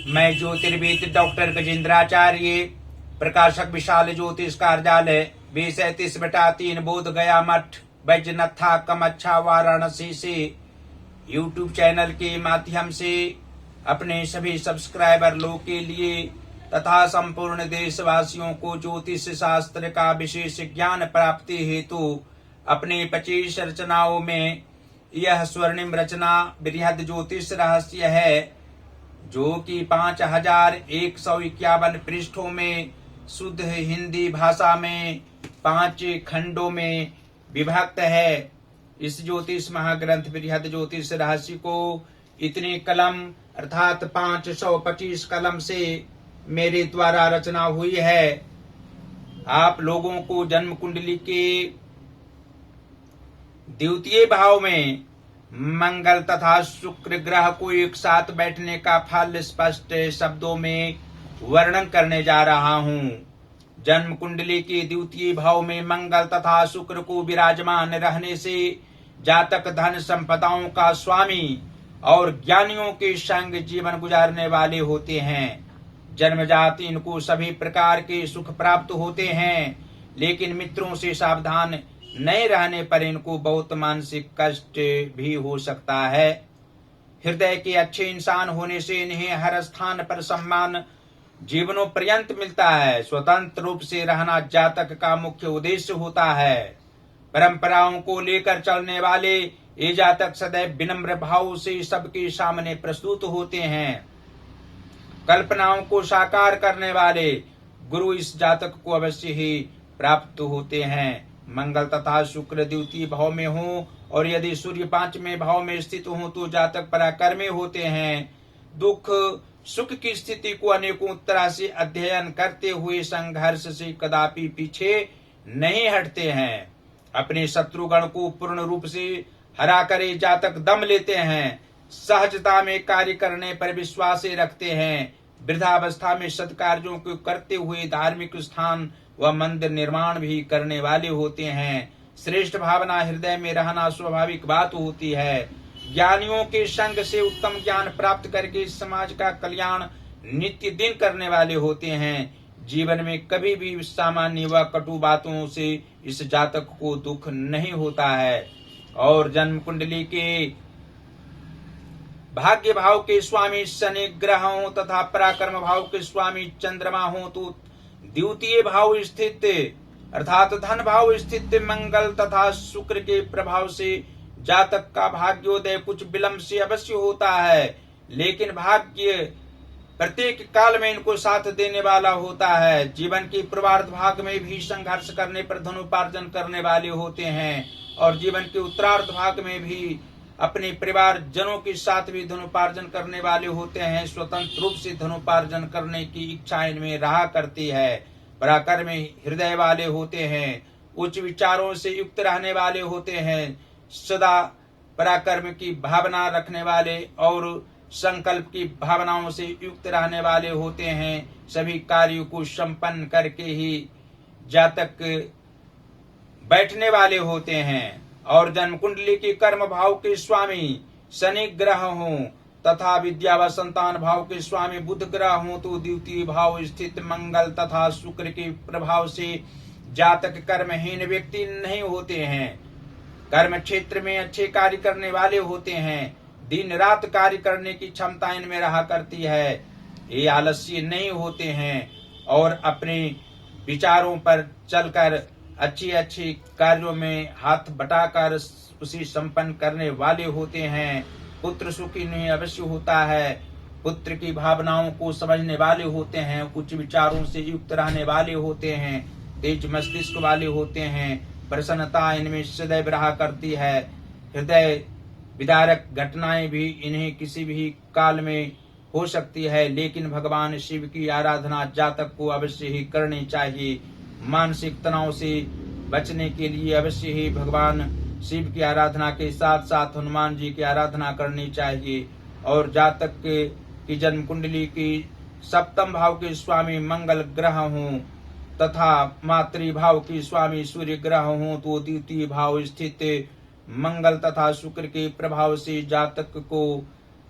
मैं ज्योतिर्विद डॉक्टर गजेंद्राचार्य, प्रकाशक विशाल ज्योतिष कार्यालय, 20-33/3 बोध गया मठ, बैजनाथा कमच्छा वाराणसी से यूट्यूब चैनल के माध्यम से अपने सभी सब्सक्राइबर लोग के लिए तथा संपूर्ण देशवासियों को ज्योतिष शास्त्र का विशेष ज्ञान प्राप्ति हेतु अपने 25 रचनाओं में यह स्वर्णिम रचना बृहद ज्योतिष रहस्य है, जो कि 5151 पृष्ठों में शुद्ध हिंदी भाषा में 5 खंडों में विभक्त है। इस ज्योतिष महाग्रंथ बृहद ज्योतिष रहस्य को इतने कलम अर्थात 525 कलम से मेरे द्वारा रचना हुई है। आप लोगों को जन्म कुंडली के द्वितीय भाव में मंगल तथा शुक्र ग्रह को एक साथ बैठने का फल स्पष्ट शब्दों में वर्णन करने जा रहा हूँ। जन्म कुंडली के द्वितीय भाव में मंगल तथा शुक्र को विराजमान रहने से जातक धन संपदाओं का स्वामी और ज्ञानियों के संग जीवन गुजारने वाले होते हैं। जन्मजात इनको सभी प्रकार के सुख प्राप्त होते हैं, लेकिन मित्रों से सावधान नहीं रहने पर इनको बहुत मानसिक कष्ट भी हो सकता है। हृदय के अच्छे इंसान होने से इन्हें हर स्थान पर सम्मान जीवनों पर्यंत मिलता है। स्वतंत्र रूप से रहना जातक का मुख्य उद्देश्य होता है। परंपराओं को लेकर चलने वाले ये जातक सदैव विनम्र भाव से सबके सामने प्रस्तुत होते हैं। कल्पनाओं को साकार करने वाले गुरु इस जातक को अवश्य ही प्राप्त होते हैं। मंगल तथा शुक्र द्वितीय भाव में हो और यदि सूर्य 5वें भाव में स्थित हो तो जातक पराक्रमी होते हैं। दुख सुख की स्थिति को अनेकों तरह से अध्ययन करते हुए संघर्ष से कदापि पीछे नहीं हटते हैं। अपने शत्रुगण को पूर्ण रूप से हरा कर जातक दम लेते हैं। सहजता में कार्य करने पर विश्वास रखते हैं। वृद्धावस्था में सत्कार्यों को करते हुए धार्मिक स्थान व मंदिर निर्माण भी करने वाले होते हैं। श्रेष्ठ भावना हृदय में रहना स्वाभाविक बात होती है। ज्ञानियों के संग से उत्तम ज्ञान प्राप्त करके समाज का कल्याण नित्य दिन करने वाले होते हैं। जीवन में कभी भी सामान्य व कटु बातों से इस जातक को दुख नहीं होता है। और जन्म कुंडली के भाग्य भाव के स्वामी शनि ग्रह हो तथा पराक्रम भाव के स्वामी चंद्रमा हो तो द्वितीय भाव स्थित अर्थात धन भाव स्थित मंगल तथा शुक्र के प्रभाव से जातक का भाग्योदय कुछ विलंब से अवश्य होता है, लेकिन भाग्य प्रत्येक काल में इनको साथ देने वाला होता है। जीवन के पूर्वार्ध भाग में भी संघर्ष करने पर धनोपार्जन करने वाले होते हैं और जीवन के उत्तरार्ध भाग में भी अपने परिवार जनों के साथ भी धनोपार्जन करने वाले होते हैं। स्वतंत्र रूप से धनोपार्जन करने की इच्छा इनमें रहा करती है। पराक्रमी हृदय वाले होते हैं, उच्च विचारों से युक्त रहने वाले होते हैं, सदा पराक्रम की भावना रखने वाले और संकल्प की भावनाओं से युक्त रहने वाले होते हैं। सभी कार्यों को संपन्न करके ही जातक बैठने वाले होते हैं। और जन्म कुंडली के कर्म भाव के स्वामी शनि ग्रह हों तथा विद्या व संतान भाव के स्वामी बुध ग्रह हों तो द्वितीय भाव स्थित मंगल तथा शुक्र के प्रभाव से जातक कर्महीन व्यक्ति नहीं होते हैं। कर्म क्षेत्र में अच्छे कार्य करने वाले होते हैं। दिन रात कार्य करने की क्षमता इनमें रहा करती है। ये आलस्य नहीं होते हैं और अपने विचारों पर चलकर अच्छे कार्यों में हाथ बटाकर उसी संपन्न करने वाले होते हैं। पुत्र सुखी इन्हें अवश्य होता है। पुत्र की भावनाओं को समझने वाले होते हैं, उच्च विचारों से युक्त रहने वाले होते हैं, तेज मस्तिष्क वाले होते हैं। प्रसन्नता इनमें सदैव रहा करती है। हृदय विदारक घटनाएं भी इन्हें किसी भी काल में हो सकती है, लेकिन भगवान शिव की आराधना जातक को अवश्य ही करनी चाहिए। मानसिक तनाव से बचने के लिए अवश्य ही भगवान शिव की आराधना के साथ साथ हनुमान जी की आराधना करनी चाहिए। और जातक की जन्म कुंडली की सप्तम भाव के स्वामी मंगल ग्रह हों तथा मातृभाव की स्वामी सूर्य ग्रह हों तो द्वितीय भाव स्थित मंगल तथा शुक्र के प्रभाव से जातक को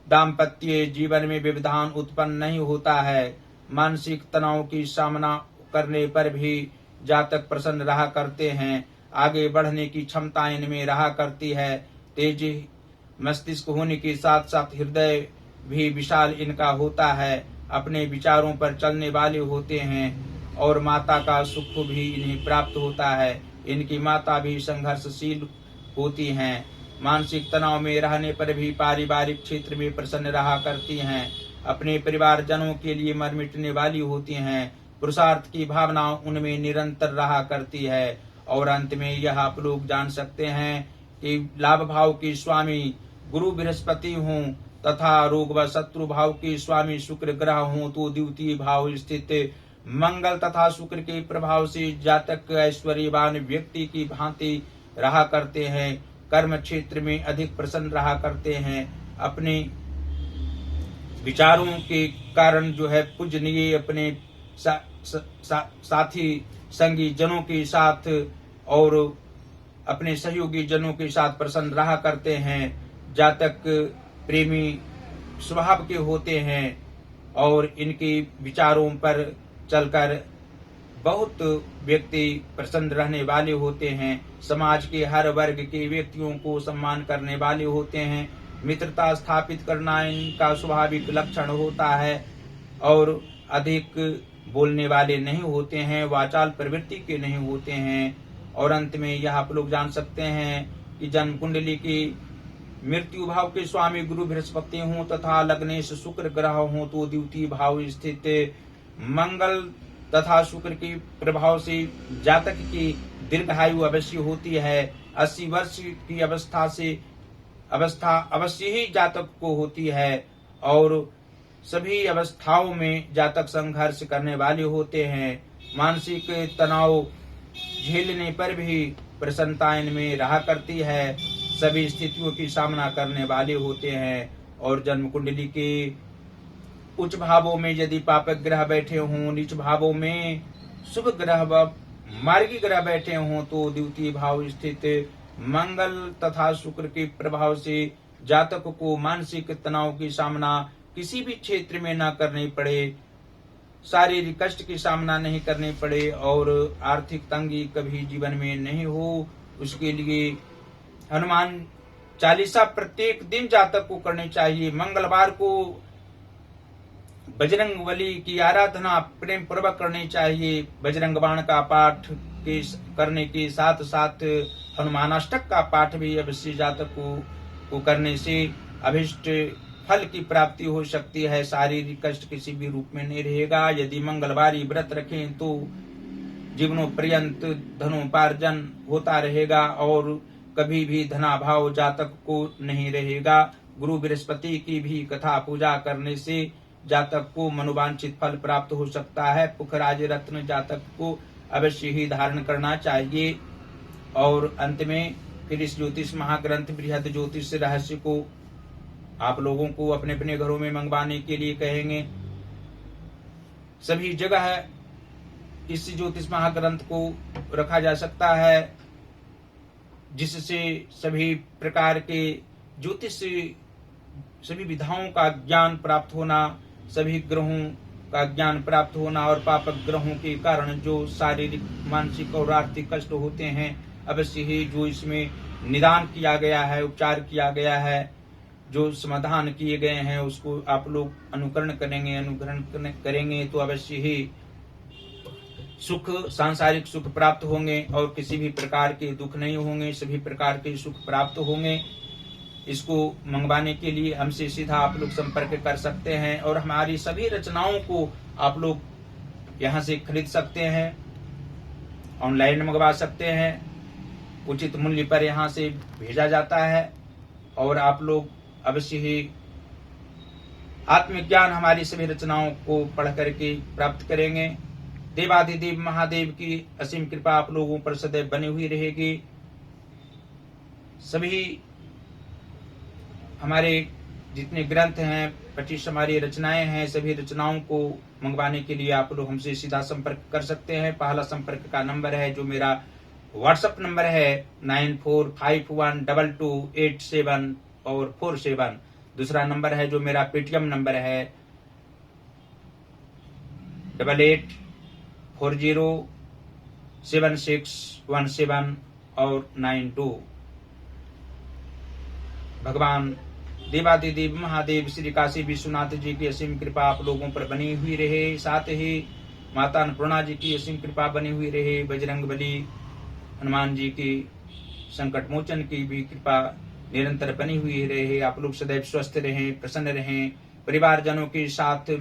दाम्पत्य जीवन में व्यवधान उत्पन्न नहीं होता है। मानसिक तनाव की सामना करने पर भी जातक प्रसन्न रहा करते हैं। आगे बढ़ने की क्षमता इनमें रहा करती है। तेज मस्तिष्क होने के साथ साथ हृदय भी विशाल इनका होता है। अपने विचारों पर चलने वाले होते हैं और माता का सुख भी इन्हें प्राप्त होता है। इनकी माता भी संघर्षशील होती हैं। मानसिक तनाव में रहने पर भी पारिवारिक क्षेत्र में प्रसन्न रहा करती हैं। अपने परिवारजनों के लिए मर मिटने वाली होती हैं। पुरुषार्थ की भावना उनमें निरंतर रहा करती है। और अंत में यह आप लोग जान सकते हैं कि लाभ भाव के स्वामी गुरु बृहस्पति हों तथा रोग व शत्रु भाव के स्वामी शुक्र ग्रह हों तो द्वितीय भाव स्थित मंगल तथा शुक्र के प्रभाव से जातक ऐश्वर्यवान व्यक्ति की भांति रहा करते हैं। कर्म क्षेत्र में अधिक प्रसन्न रहा करते हैं। अपने विचारों के कारण जो है पूजनीय अपने साथी संगी जनों के साथ और अपने सहयोगी जनों के साथ प्रसन्न रहा करते हैं। जातक प्रेमी स्वभाव के होते हैं और इनके विचारों पर चलकर बहुत व्यक्ति प्रसन्न रहने वाले होते हैं। समाज के हर वर्ग के व्यक्तियों को सम्मान करने वाले होते हैं। मित्रता स्थापित करना इनका स्वाभाविक लक्षण होता है और अधिक बोलने वाले नहीं होते हैं, वाचाल प्रवृत्ति के नहीं होते हैं। और अंत में यह आप लोग जान सकते हैं कि जन्म कुंडली की मृत्यु भाव के स्वामी गुरु बृहस्पति हों तथा लग्नेश शुक्र ग्रह हों तो द्वितीय भाव स्थित मंगल तथा शुक्र के प्रभाव से जातक की दीर्घायु अवश्य होती है। 80 वर्ष की अवस्था अवश्य ही जातक को होती है और सभी अवस्थाओं में जातक संघर्ष करने वाले होते हैं। मानसिक तनाव झेलने पर भी प्रसन्नता इनमें रहा करती है। सभी स्थितियों की सामना करने वाले होते हैं। और जन्म कुंडली के उच्च भावों में यदि पापक ग्रह बैठे हों, नीच भावों में शुभ ग्रह व मार्गी ग्रह बैठे हों तो द्वितीय भाव स्थित मंगल तथा शुक्र के प्रभाव से जातक को मानसिक तनाव की सामना किसी भी क्षेत्र में न करनी पड़े, शारीरिक कष्ट की सामना नहीं करनी पड़े और आर्थिक तंगी कभी जीवन में नहीं हो, उसके लिए हनुमान चालीसा प्रत्येक दिन जातक को करनी चाहिए। मंगलवार को बजरंग बली की आराधना प्रेम पूर्वक करनी चाहिए। बजरंग बाण का पाठ करने के साथ साथ हनुमानाष्टक का पाठ भी अवश्य जातक को करने से अभिष्ट फल की प्राप्ति हो सकती है। शारीरिक कष्ट किसी भी रूप में नहीं रहेगा। यदि मंगलवारी व्रत रखें तो जीवनों पर्यंत धनोपार्जन होता रहेगा और कभी भी धनाभाव जातक को नहीं रहेगा। गुरु बृहस्पति की भी कथा पूजा करने से जातक को मनोवांछित फल प्राप्त हो सकता है। पुखराज रत्न जातक को अवश्य ही धारण करना चाहिए। और अंत में फिर इस ज्योतिष महाग्रंथ बृहद ज्योतिष रहस्य को आप लोगों को अपने अपने घरों में मंगवाने के लिए कहेंगे। सभी जगह इस ज्योतिष महाग्रंथ को रखा जा सकता है जिससे सभी प्रकार के ज्योतिष सभी विधाओं का ज्ञान प्राप्त होना, सभी ग्रहों का ज्ञान प्राप्त होना और पापक ग्रहों के कारण जो शारीरिक मानसिक और आर्थिक कष्ट होते हैं अवश्य ही जो इसमें निदान किया गया है, उपचार किया गया है, जो समाधान किए गए हैं उसको आप लोग अनुकरण करेंगे तो अवश्य ही सुख सांसारिक सुख प्राप्त होंगे और किसी भी प्रकार के दुख नहीं होंगे, सभी प्रकार के सुख प्राप्त होंगे। इसको मंगवाने के लिए हमसे सीधा आप लोग संपर्क कर सकते हैं और हमारी सभी रचनाओं को आप लोग यहाँ से खरीद सकते हैं, ऑनलाइन मंगवा सकते हैं, उचित मूल्य पर यहाँ से भेजा जाता है और आप लोग अवश्य ही आत्मज्ञान हमारी सभी रचनाओं को पढ़ करके प्राप्त करेंगे। देवाधिदेव महादेव की असीम कृपा आप लोगों पर सदैव बनी हुई रहेगी। सभी हमारे जितने ग्रंथ हैं, 25 हमारी रचनाएं हैं, सभी रचनाओं को मंगवाने के लिए आप लोग हमसे सीधा संपर्क कर सकते हैं। पहला संपर्क का नंबर है जो मेरा व्हाट्सएप नंबर है 94512287 और 47। दूसरा नंबर है जो मेरा पेटीएम नंबर है 88407617 और 92। भगवान देवादिदेव महादेव श्री काशी विश्वनाथ जी की असीम कृपा आप लोगों पर बनी हुई रहे। साथ ही माता अन्नपूर्णा जी की असीम कृपा बनी हुई रहे। बजरंगबली हनुमान जी की संकट मोचन की भी कृपा निरंतर बनी हुई रहे। आप लोग सदैव स्वस्थ रहें, प्रसन्न रहें, परिवारजनों के साथ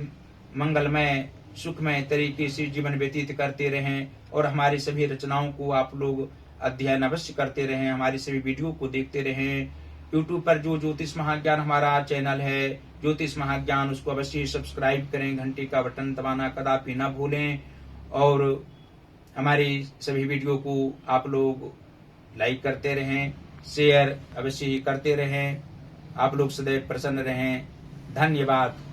मंगलमय सुखमय तरीके से जीवन व्यतीत करते रहें और हमारी सभी रचनाओं को आप लोग अध्ययन अवश्य करते रहें। हमारी सभी वीडियो को देखते रहें। YouTube पर जो ज्योतिष महाज्ञान हमारा चैनल है ज्योतिष महाज्ञान, उसको अवश्य सब्सक्राइब करें, घंटी का बटन दबाना कदापि न भूलें और हमारी सभी वीडियो को आप लोग लाइक करते रहें, शेयर अवश्य ही करते रहें। आप लोग सदैव प्रसन्न रहें। धन्यवाद।